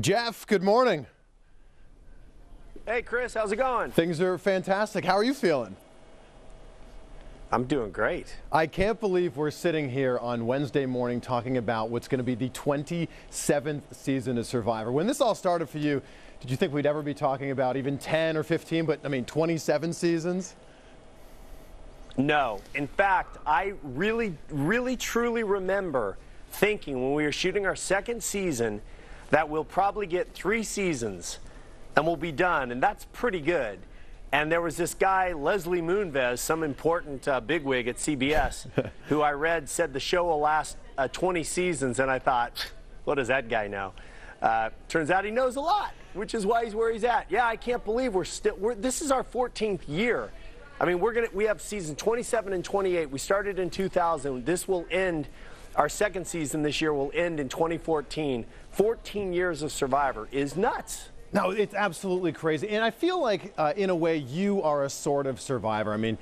Jeff, good morning. Hey, Chris, how's it going? Things are fantastic. How are you feeling? I'm doing great. I can't believe we're sitting here on Wednesday morning talking about what's going to be the 27th season of Survivor. When this all started for you, did you think we'd ever be talking about even 10 or 15, but I mean 27 seasons? No. In fact, I really, truly remember thinking when we were shooting our second season that we'll probably get 3 seasons and we'll be done, and that's pretty good. And there was this guy, Leslie Moonves, some important bigwig at CBS, who I read said the show will last 20 seasons, and I thought, what does that guy know? Turns out he knows a lot, which is why he's where he's at. Yeah, I can't believe this is our 14th year. I mean, we have season 27 and 28. We started in 2000. This will end, our second season this year will end in 2014. 14 years of Survivor is nuts. No, it's absolutely crazy. And I feel like, in a way, you are a sort of survivor. I mean,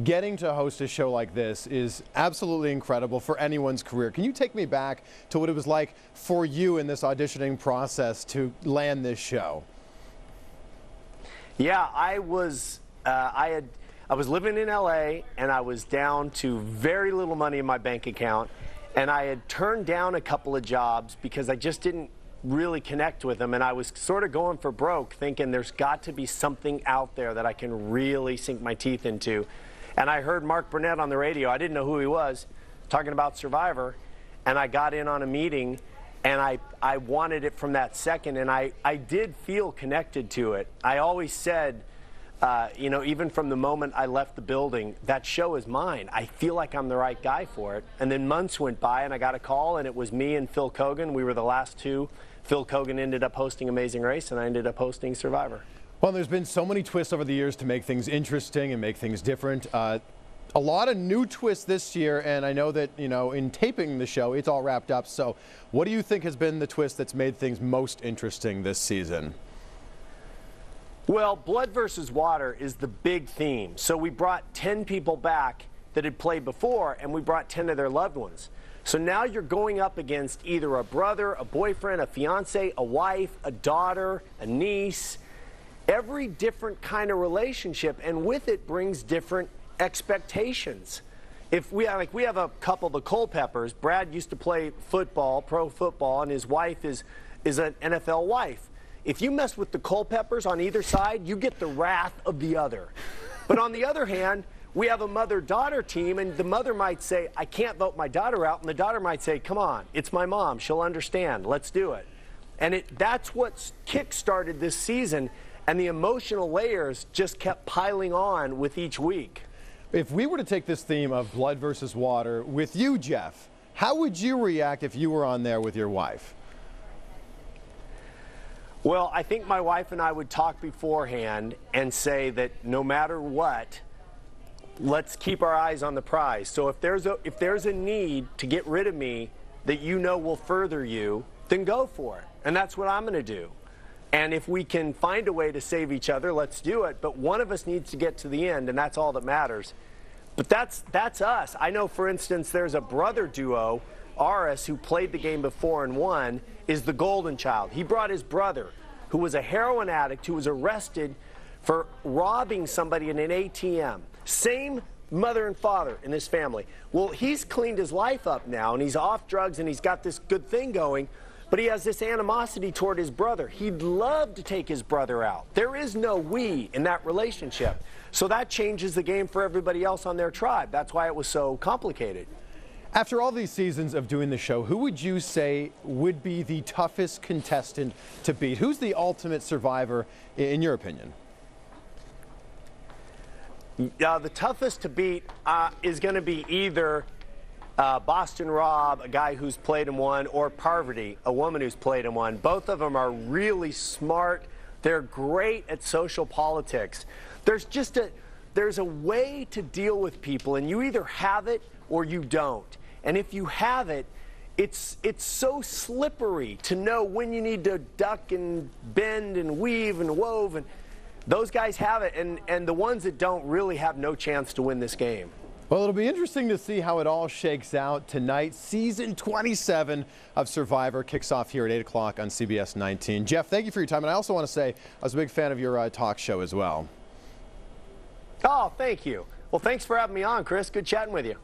getting to host a show like this is absolutely incredible for anyone's career. Can you take me back to what it was like for you in this auditioning process to land this show? Yeah, I was living in LA, and I was down to very little money in my bank account, and I had turned down a couple of jobs because I just didn't really connect with them, and I was sort of going for broke, thinking there's got to be something out there that I can really sink my teeth into. And I heard Mark Burnett on the radio. I didn't know who he was, talking about Survivor, and I got in on a meeting, and I wanted it from that second, and I did feel connected to it. I always said, you know, even from the moment I left the building, that show is mine. I feel like I'm the right guy for it. And then months went by, and I got a call, and it was me and Phil Kogan. We were the last two. Phil Kogan ended up hosting Amazing Race, and I ended up hosting Survivor. Well, there's been so many twists over the years to make things interesting and make things different. A lot of new twists this year, and I know that, you know, in taping the show, it's all wrapped up. So what do you think has been the twist that's made things most interesting this season? Well, blood versus water is the big theme. So we brought 10 people back that had played before, and we brought 10 of their loved ones. So now you're going up against either a brother, a boyfriend, a fiance, a wife, a daughter, a niece, every different kind of relationship, and with it brings different expectations. If we have a couple, the Culpeppers. Brad used to play football, pro football, and his wife is an NFL wife. If you mess with the Culpeppers on either side, you get the wrath of the other. But on the other hand, we have a mother-daughter team, and the mother might say, I can't vote my daughter out, and the daughter might say, come on, it's my mom, she'll understand, let's do it. And that's what kick-started this season, and the emotional layers just kept piling on with each week. If we were to take this theme of blood versus water with you, Jeff, how would you react if you were on there with your wife? Well, I think my wife and I would talk beforehand and say that no matter what, let's keep our eyes on the prize. So if there's a need to get rid of me that you know will further you, then go for it. And that's what I'm going to do. And if we can find a way to save each other, let's do it. But one of us needs to get to the end, and that's all that matters. But that's us. I know, for instance, there's a brother duo, Aris, who played the game before and won, is the golden child. He brought his brother, who was a heroin addict, who was arrested for robbing somebody in an ATM. Same mother and father in this family. Well, he's cleaned his life up now, and he's off drugs, and he's got this good thing going, but he has this animosity toward his brother. He'd love to take his brother out. There is no we in that relationship. So that changes the game for everybody else on their tribe. That's why it was so complicated. After all these seasons of doing the show, who would you say would be the toughest contestant to beat? Who's the ultimate survivor, in your opinion? The toughest to beat is going to be either Boston Rob, a guy who's played and won, or Parvati, a woman who's played and won. Both of them are really smart. They're great at social politics. There's a way to deal with people, and you either have it or you don't. And if you have it, it's so slippery to know when you need to duck and bend and weave and wove, and those guys have it, and the ones that don't really have no chance to win this game. Well, it'll be interesting to see how it all shakes out tonight. Season 27 of Survivor kicks off here at 8 o'clock on CBS 19. Jeff, thank you for your time. And I also want to say I was a big fan of your talk show as well. Oh, thank you. Well, thanks for having me on, Chris. Good chatting with you.